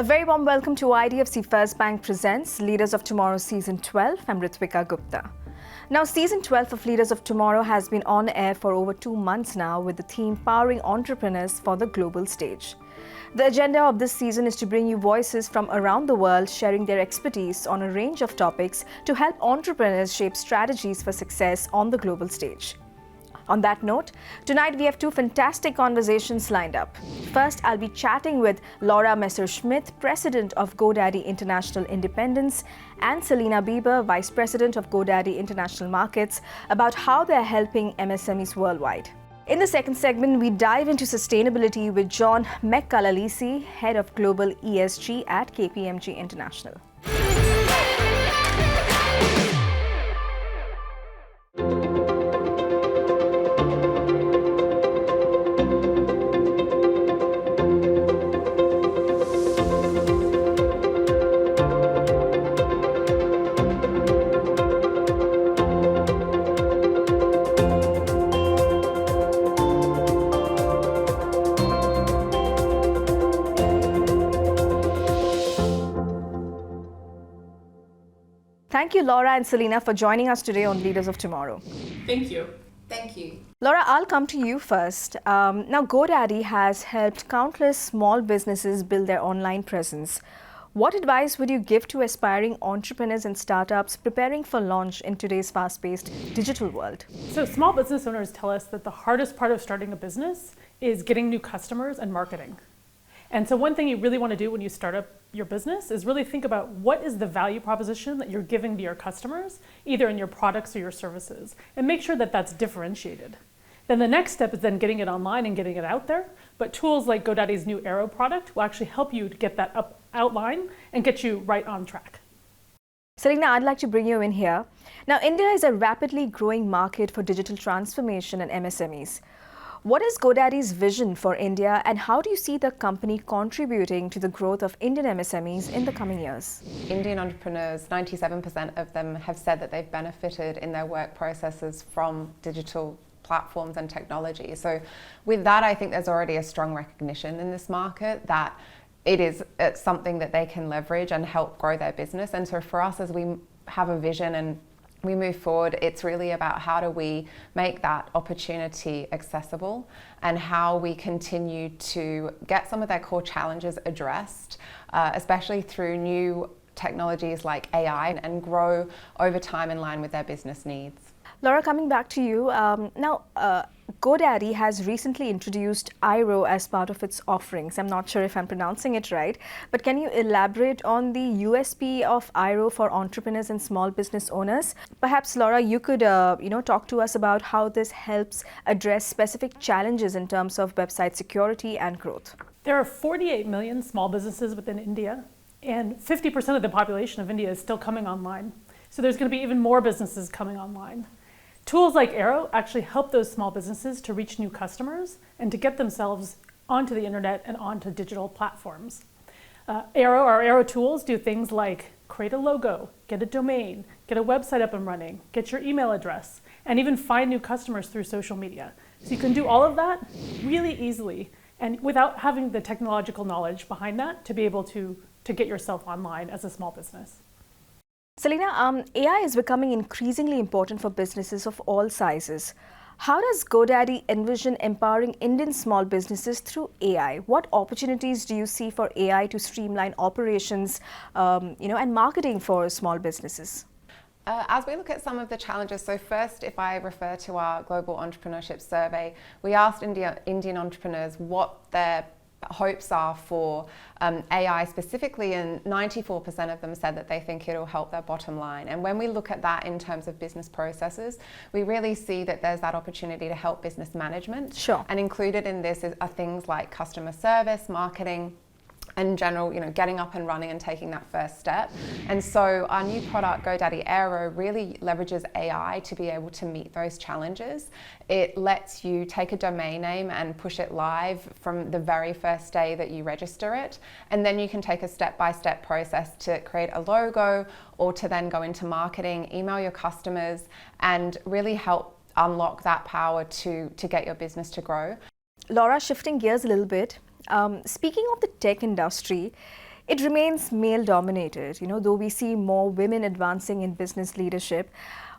A very warm welcome to IDFC First Bank presents Leaders of Tomorrow Season 12. I'm Ritwika Gupta. Now, Season 12 of Leaders of Tomorrow has been on air for over 2 months now with the theme Powering Entrepreneurs for the Global Stage. The agenda of this season is to bring you voices from around the world sharing their expertise on a range of topics to help entrepreneurs shape strategies for success on the global stage. On that note, tonight we have 2 fantastic conversations lined up. First, I'll be chatting with LAURA MESSERSCHMITT, President of GoDaddy International Independence, and SELINA BIEBER, Vice President of GoDaddy International Markets, about how they're helping MSMEs worldwide. In the second segment, we dive into sustainability with JOHN MCCALLA-LEACY, Head of Global ESG at KPMG International. Thank you, LAURA and SELINA, for joining us today on Leaders of Tomorrow. Thank you. Thank you. LAURA, I'll come to you first. Now, GoDaddy has helped countless small businesses build their online presence. What advice would you give to aspiring entrepreneurs and startups preparing for launch in today's fast-paced digital world? So small business owners tell us that the hardest part of starting a business is getting new customers and marketing. And so one thing you really want to do when you start up your business is really think about what is the value proposition that you're giving to your customers, either in your products or your services, and make sure that that's differentiated. Then the next step is then getting it online and getting it out there. But tools like GoDaddy's new Aero product will actually help you to get that outline and get you right on track. SELINA, I'd like to bring you in here. Now, India is a rapidly growing market for digital transformation and MSMEs. What is GoDaddy's vision for India, and how do you see the company contributing to the growth of Indian MSMEs in the coming years? Indian entrepreneurs, 97% of them have said that they've benefited in their work processes from digital platforms and technology. So with that, I think there's already a strong recognition in this market that it's something that they can leverage and help grow their business. And so for us, as we have a vision and we move forward, it's really about how do we make that opportunity accessible and how we continue to get some of their core challenges addressed, especially through new technologies like AI, and grow over time in line with their business needs. LAURA, coming back to you, now GoDaddy has recently introduced Aero as part of its offerings. I'm not sure if I'm pronouncing it right, but can you elaborate on the USP of Aero for entrepreneurs and small business owners? Perhaps, LAURA, you could talk to us about how this helps address specific challenges in terms of website security and growth. There are 48 million small businesses within India, and 50% of the population of India is still coming online. So there's going to be even more businesses coming online. Tools like Aero actually help those small businesses to reach new customers and to get themselves onto the internet and onto digital platforms. Aero tools do things like create a logo, get a domain, get a website up and running, get your email address, and even find new customers through social media. So you can do all of that really easily and without having the technological knowledge behind that to be able to get yourself online as a small business. SELINA, AI is becoming increasingly important for businesses of all sizes. How does GoDaddy envision empowering Indian small businesses through AI? What opportunities do you see for AI to streamline operations, and marketing for small businesses? As we look at some of the challenges, so first, if I refer to our Global Entrepreneurship Survey, we asked Indian entrepreneurs what their hopes are for AI specifically, and 94% of them said that they think it'll help their bottom line. And when we look at that in terms of business processes, we really see that there's that opportunity to help business management. Sure. And included in this are things like customer service, marketing, in general, getting up and running and taking that first step. And so our new product, GoDaddy Aero, really leverages AI to be able to meet those challenges. It lets you take a domain name and push it live from the very first day that you register it. And then you can take a step-by-step process to create a logo or to then go into marketing, email your customers, and really help unlock that power to get your business to grow. LAURA, shifting gears a little bit, speaking of the tech industry, it remains male-dominated, though we see more women advancing in business leadership.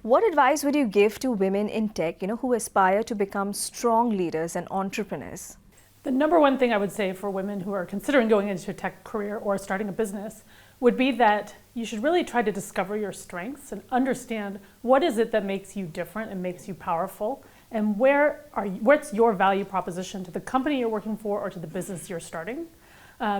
What advice would you give to women in tech, who aspire to become strong leaders and entrepreneurs? The number one thing I would say for women who are considering going into a tech career or starting a business would be that you should really try to discover your strengths and understand what is it that makes you different and makes you powerful, and what's your value proposition to the company you're working for or to the business you're starting.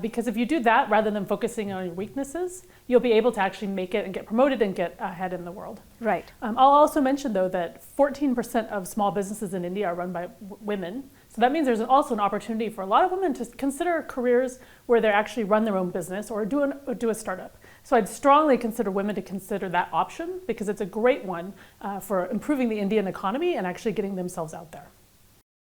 Because if you do that, rather than focusing on your weaknesses, you'll be able to actually make it and get promoted and get ahead in the world. Right. I'll also mention, though, that 14% of small businesses in India are run by women. So that means there's also an opportunity for a lot of women to consider careers where they actually run their own business or do a startup. So I'd strongly consider women to consider that option, because it's a great one for improving the Indian economy and actually getting themselves out there.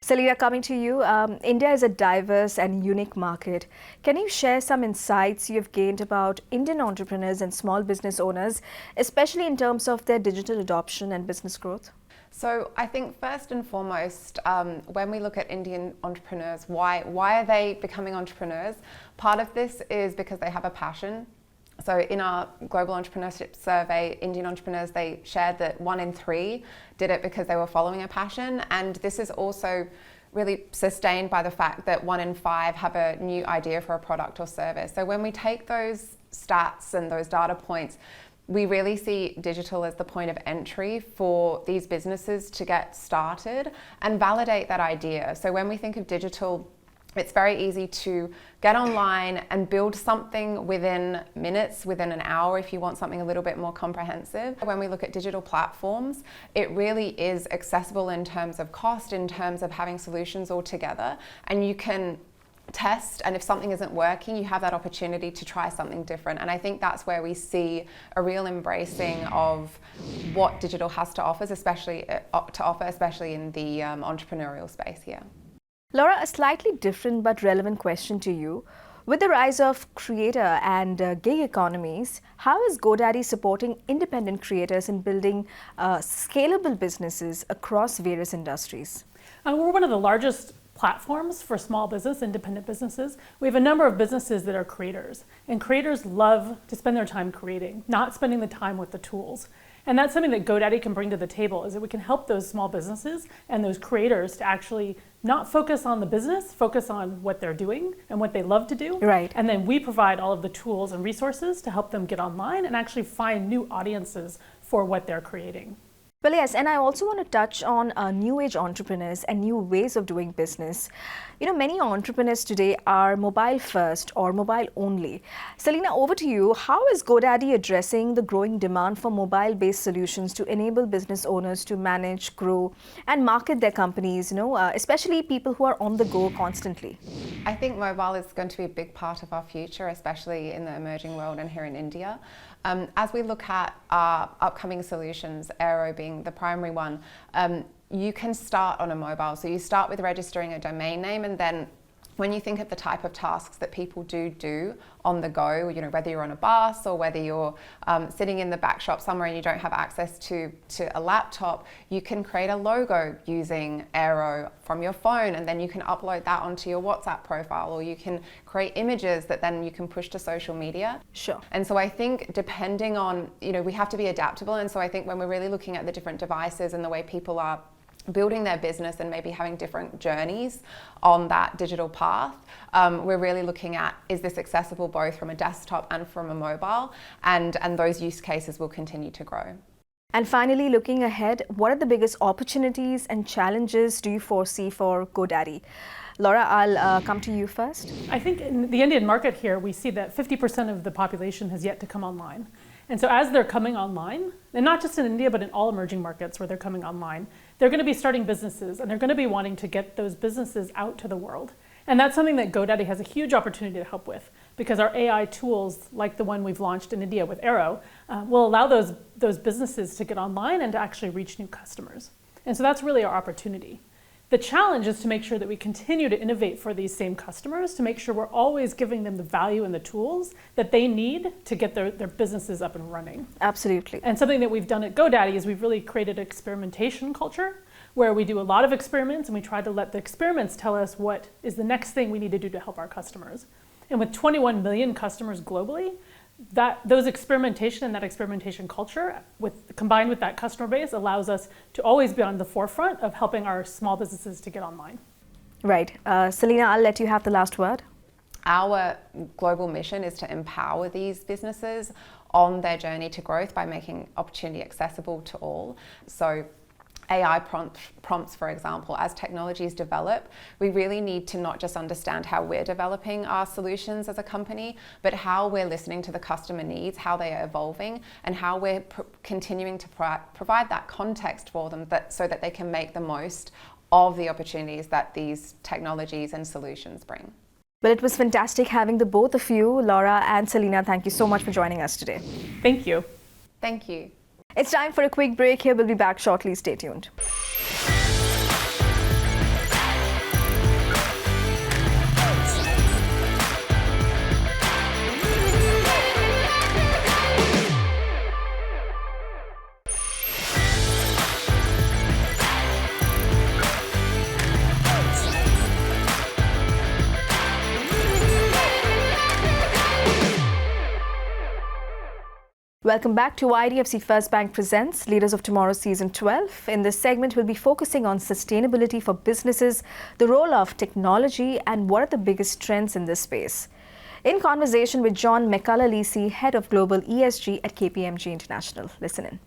Selina, coming to you, India is a diverse and unique market. Can you share some insights you've gained about Indian entrepreneurs and small business owners, especially in terms of their digital adoption and business growth? So I think first and foremost, when we look at Indian entrepreneurs, why are they becoming entrepreneurs? Part of this is because they have a passion. So in our global entrepreneurship survey, Indian entrepreneurs, they shared that 1 in 3 did it because they were following a passion. And this is also really sustained by the fact that 1 in 5 have a new idea for a product or service. So when we take those stats and those data points, we really see digital as the point of entry for these businesses to get started and validate that idea. So when we think of digital, it's very easy to get online and build something within minutes, within an hour, if you want something a little bit more comprehensive. When we look at digital platforms, it really is accessible in terms of cost, in terms of having solutions all together, and you can test, and if something isn't working, you have that opportunity to try something different. And I think that's where we see a real embracing of what digital has to offer, especially in the entrepreneurial space here. Laura, a slightly different but relevant question to you. With the rise of creator and gig economies, how is GoDaddy supporting independent creators in building scalable businesses across various industries? We're one of the largest platforms for small business, independent businesses. We have a number of businesses that are creators, and creators love to spend their time creating, not spending the time with the tools. And that's something that GoDaddy can bring to the table, is that we can help those small businesses and those creators to actually not focus on the business, focus on what they're doing and what they love to do. Right. And then we provide all of the tools and resources to help them get online and actually find new audiences for what they're creating. Well, yes, and I also want to touch on new age entrepreneurs and new ways of doing business. Many entrepreneurs today are mobile first or mobile only. Selina, over to you. How is GoDaddy addressing the growing demand for mobile-based solutions to enable business owners to manage, grow, and market their companies, especially people who are on the go constantly? I think mobile is going to be a big part of our future, especially in the emerging world and here in India. As we look at our upcoming solutions, Aero being the primary one, you can start on a mobile. So you start with registering a domain name, and then when you think of the type of tasks that people do on the go, whether you're on a bus or whether you're sitting in the back shop somewhere and you don't have access to a laptop, you can create a logo using Aero from your phone, and then you can upload that onto your WhatsApp profile, or you can create images that then you can push to social media. Sure. And so I think depending on, we have to be adaptable. And so I think when we're really looking at the different devices and the way people are building their business and maybe having different journeys on that digital path, we're really looking at, is this accessible both from a desktop and from a mobile? And those use cases will continue to grow. And finally, looking ahead, what are the biggest opportunities and challenges do you foresee for GoDaddy? Laura, I'll come to you first. I think in the Indian market here, we see that 50% of the population has yet to come online. And so as they're coming online, and not just in India, but in all emerging markets where they're coming online, they're going to be starting businesses, and they're going to be wanting to get those businesses out to the world. And that's something that GoDaddy has a huge opportunity to help with, because our AI tools, like the one we've launched in India with Aero, will allow those businesses to get online and to actually reach new customers. And so that's really our opportunity. The challenge is to make sure that we continue to innovate for these same customers, to make sure we're always giving them the value and the tools that they need to get their businesses up and running. Absolutely. And something that we've done at GoDaddy is we've really created an experimentation culture where we do a lot of experiments, and we try to let the experiments tell us what is the next thing we need to do to help our customers. And with 21 million customers globally, those experimentation and that experimentation culture, combined with that customer base, allows us to always be on the forefront of helping our small businesses to get online. Right. Selina, I'll let you have the last word. Our global mission is to empower these businesses on their journey to growth by making opportunity accessible to all. So AI prompts, for example, as technologies develop, we really need to not just understand how we're developing our solutions as a company, but how we're listening to the customer needs, how they are evolving, and how we're continuing to provide that context for them so that they can make the most of the opportunities that these technologies and solutions bring. Well, it was fantastic having the both of you, Laura and Selina. Thank you so much for joining us today. Thank you. Thank you. It's time for a quick break here. We'll be back shortly. Stay tuned. Welcome back to IDFC First Bank Presents Leaders of Tomorrow Season 12. In this segment, we'll be focusing on sustainability for businesses, the role of technology, and what are the biggest trends in this space. In conversation with JOHN MCCALLA-LEACY, Head of Global ESG at KPMG International. Listen in.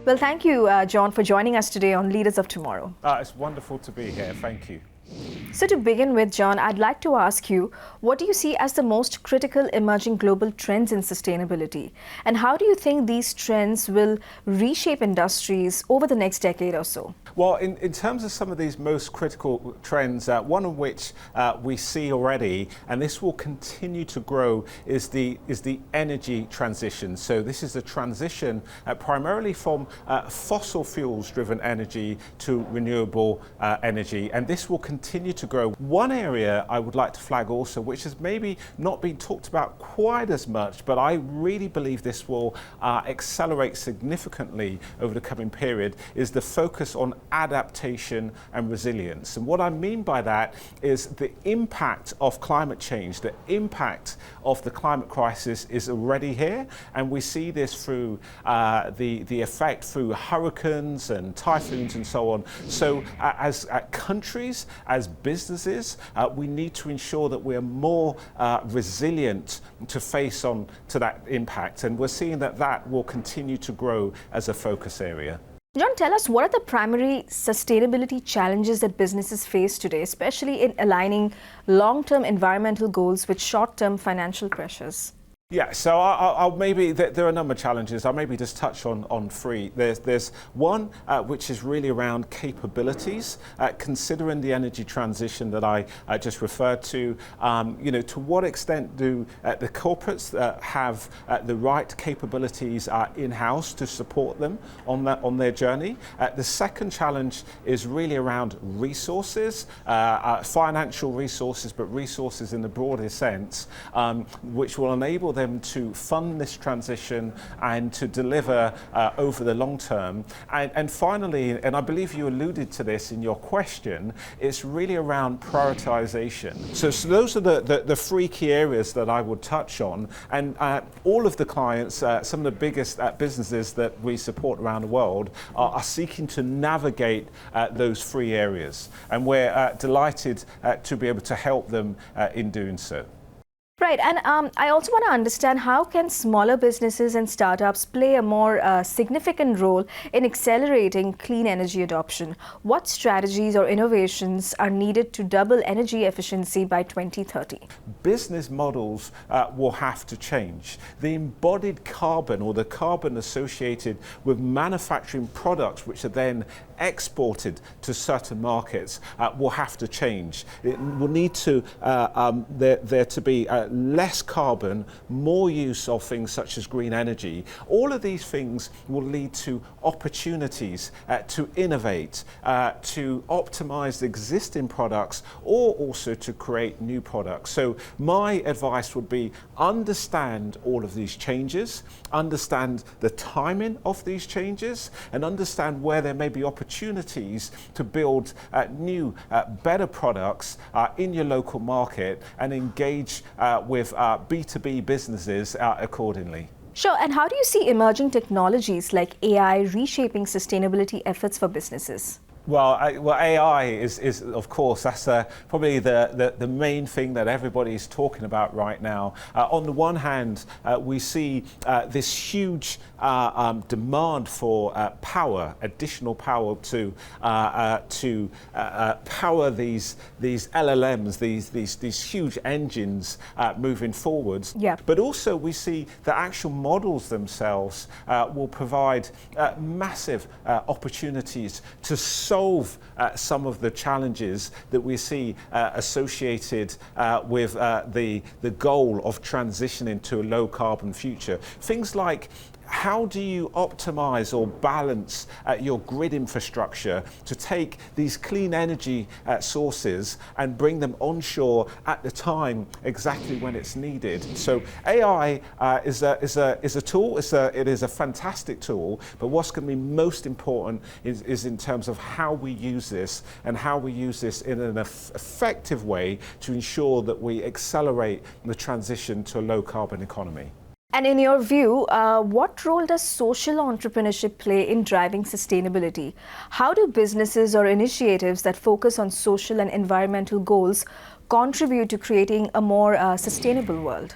Well, thank you, John, for joining us today on Leaders of Tomorrow. It's wonderful to be here. Thank you. So to begin with, John, I'd like to ask you, what do you see as the most critical emerging global trends in sustainability? And how do you think these trends will reshape industries over the next decade or so? Well, in terms of some of these most critical trends, one of which we see already, and this will continue to grow, is the energy transition. So this is a transition primarily from fossil fuels driven energy to renewable energy, and this will continue to grow. One area I would like to flag also, which has maybe not been talked about quite as much, but I really believe this will accelerate significantly over the coming period, is the focus on adaptation and resilience. And what I mean by that is the impact of climate change, the impact of the climate crisis is already here, and we see this through the effect through hurricanes and typhoons and so on. So as countries, as businesses, we need to ensure that we're more resilient to face on to that impact, and we're seeing that will continue to grow as a focus area. John, tell us, what are the primary sustainability challenges that businesses face today, especially in aligning long-term environmental goals with short-term financial pressures? Yeah, so I'll maybe, there are a number of challenges. I'll maybe just touch on three. There's one which is really around capabilities, considering the energy transition that I just referred to. To what extent do the corporates have the right capabilities in-house to support them on their journey? The second challenge is really around resources, financial resources, but resources in the broader sense, which will enable them to fund this transition and to deliver over the long term. And finally, and I believe you alluded to this in your question, it's really around prioritization. So those are the three key areas that I would touch on. And all of the clients, some of the biggest businesses that we support around the world are seeking to navigate those three areas. And we're delighted to be able to help them in doing so. Right, and I also want to understand, how can smaller businesses and startups play a more significant role in accelerating clean energy adoption? What strategies or innovations are needed to double energy efficiency by 2030? Business models will have to change. The embodied carbon, or the carbon associated with manufacturing products which are then exported to certain markets, will have to change. It will need to there to be less carbon, more use of things such as green energy. All of these things will lead to opportunities to innovate, to optimize existing products, or also to create new products. So my advice would be understand all of these changes, understand the timing of these changes, and understand where there may be opportunities to build new, better products in your local market and engage with B2B businesses accordingly. Sure, and how do you see emerging technologies like AI reshaping sustainability efforts for businesses? Well, AI is of course, that's probably the main thing that everybody's talking about right now. On the one hand, we see this huge demand for power, additional power to power these LLMs, these huge engines moving forwards. Yeah. But also we see the actual models themselves will provide massive opportunities to solve some of the challenges that we see associated with the goal of transitioning to a low carbon future. Things like, how do you optimize or balance your grid infrastructure to take these clean energy sources and bring them onshore at the time exactly when it's needed? So AI is a tool. It is a fantastic tool. But what's going to be most important is in terms of how we use this and how we use this in an effective way to ensure that we accelerate the transition to a low carbon economy. And in your view, what role does social entrepreneurship play in driving sustainability? How do businesses or initiatives that focus on social and environmental goals contribute to creating a more sustainable world?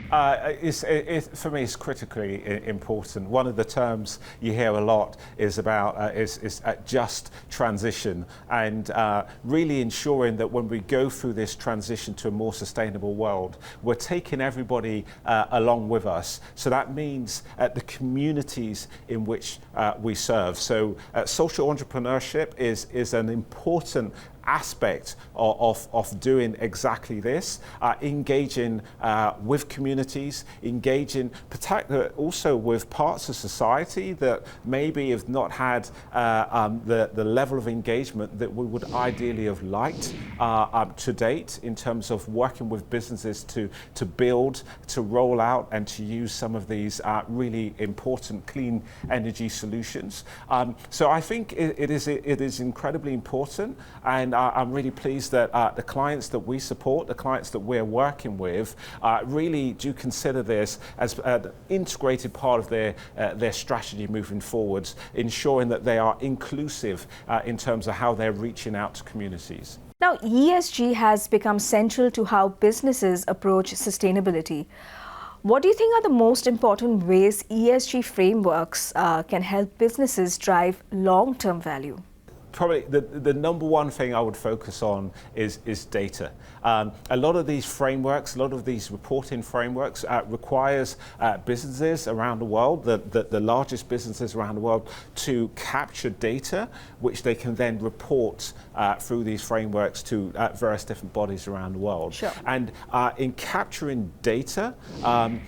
For me, it's critically important. One of the terms you hear a lot is about is just transition, and really ensuring that when we go through this transition to a more sustainable world, we're taking everybody along with us. So that means the communities in which we serve. So social entrepreneurship is an important aspect of doing exactly this, engaging with communities, engaging also with parts of society that maybe have not had the level of engagement that we would ideally have liked to date, in terms of working with businesses to build, to roll out, and to use some of these really important clean energy solutions. So I think it is incredibly important, and I'm really pleased that the clients that we support, the clients that we're working with, really do consider this as an integrated part of their strategy moving forwards, ensuring that they are inclusive in terms of how they're reaching out to communities. Now, ESG has become central to how businesses approach sustainability. What do you think are the most important ways ESG frameworks can help businesses drive long-term value? Probably the number one thing I would focus on is data. A lot of these frameworks, a lot of these reporting frameworks requires businesses around the world, the largest businesses around the world, to capture data, which they can then report through these frameworks to various different bodies around the world. Sure. And in capturing data,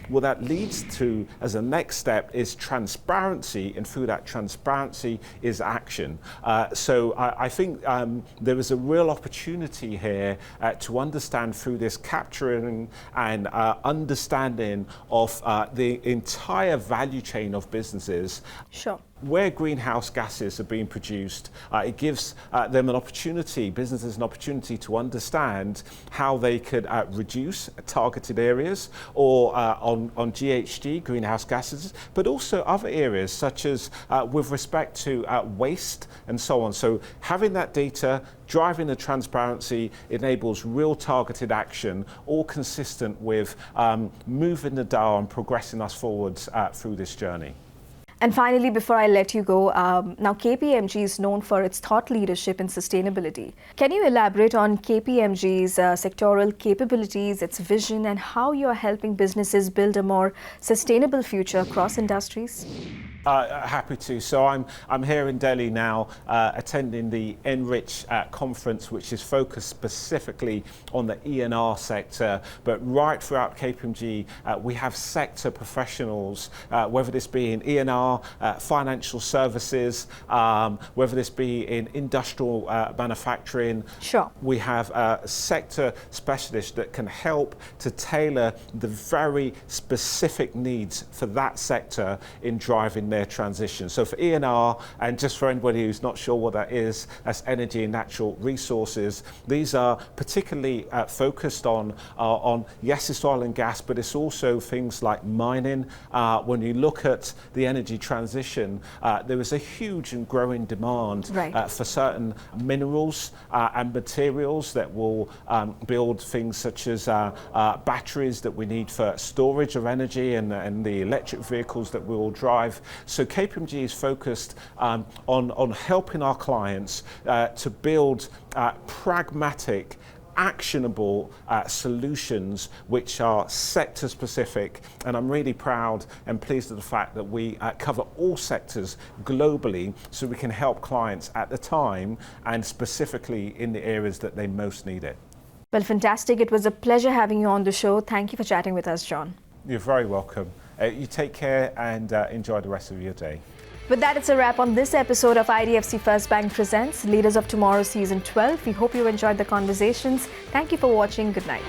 what that leads to as a next step is transparency, and through that transparency is action. So I think there is a real opportunity here to understand through this capturing and understanding of the entire value chain of businesses. Sure. Where greenhouse gases are being produced, it gives them an opportunity, businesses an opportunity to understand how they could reduce targeted areas or on GHG, greenhouse gases, but also other areas such as with respect to waste and so on. So having that data, driving the transparency, enables real targeted action, all consistent with moving the dial and progressing us forwards through this journey. And finally, before I let you go, now KPMG is known for its thought leadership in sustainability. Can you elaborate on KPMG's sectoral capabilities, its vision, and how you are helping businesses build a more sustainable future across industries? Happy to. So I'm here in Delhi now, attending the Enrich conference, which is focused specifically on the E&R sector. But right throughout KPMG, we have sector professionals, whether this be in E&R, financial services, whether this be in industrial manufacturing. Sure. We have sector specialists that can help to tailor the very specific needs for that sector in driving their transition. So for E&R, and just for anybody who's not sure what that is, that's energy and natural resources. These are particularly focused on yes, it's oil and gas, but it's also things like mining. When you look at the energy transition, there is a huge and growing demand for certain minerals and materials that will build things such as batteries that we need for storage of energy and the electric vehicles that we will drive. So KPMG is focused on helping our clients to build pragmatic, actionable solutions which are sector specific, and I'm really proud and pleased with the fact that we cover all sectors globally so we can help clients at the time and specifically in the areas that they most need it. Well, fantastic. It was a pleasure having you on the show. Thank you for chatting with us, John. You're very welcome. You take care and enjoy the rest of your day. With that, it's a wrap on this episode of IDFC First Bank Presents Leaders of Tomorrow Season 12. We hope you enjoyed the conversations. Thank you for watching. Good night.